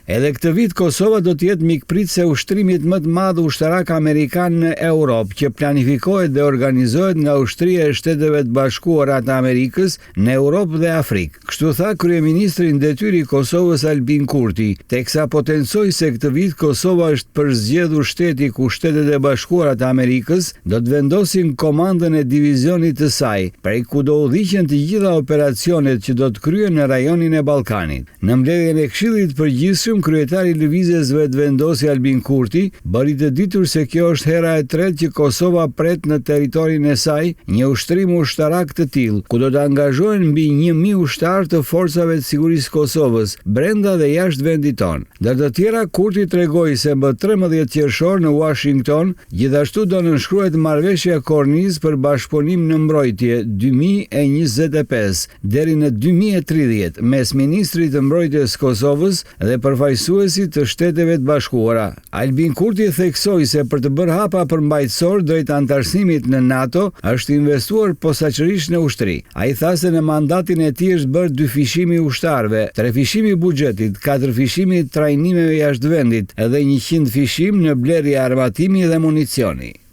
Edhe këtë vit Kosova do të jetë mikpritëse e ushtrimit më të madh ushtarak amerikan në Europë, që planifikohet dhe organizohet nga Ushtria e Shteteve të Bashkuara të Amerikës në Europë dhe Afrikë. Kështu tha kryeministri në detyrë i Kosovës Albin Kurti, teksa potencoi se këtë vit Kosova është përzgjedhur shteti ku Shtetet e Bashkuara të Amerikës do të vendosin komandën e divizionit të saj, prej ku do udhiqen të gjitha operacionet që do të kryen në rajonin e Ballkanit. Në mbledhjen e Këshillit të Përgjithshëm, kryetari i lëvizjes vetëvendosi Albin Kurti bëri të ditur se kjo është hera e tretë që Kosova pret në territorin e saj një ushtrim ushtarak të tillë, ku do të angazhohen mbi 1000 ushtarë të forcave të sigurisë Kosovës, brenda dhe jashtë vendit tonë. Ndër të tjera, Kurti tregoi se më 13 qershor në Washington gjithashtu do nënshkruhet marrëveshja Kornizë për bashkëpunim në mbrojtje 2025 deri në 2030 mes ministrit të mbrojtjes Kosovës dhe përfaqësuesit të Shteteve të Bashkuara. Albin Kurti theksoi se për të bërë hapa përmbajtësor drejt antarësimit në NATO është investuar posaçërisht në ushtri. Ai tha se në mandatin e tij është bërë 2 fishimi ushtarëve, 3 fishimi buxhetit, 4 fishimi trajnimeve jashtë vendit edhe 100 fishim në blerje armatimi dhe municioni.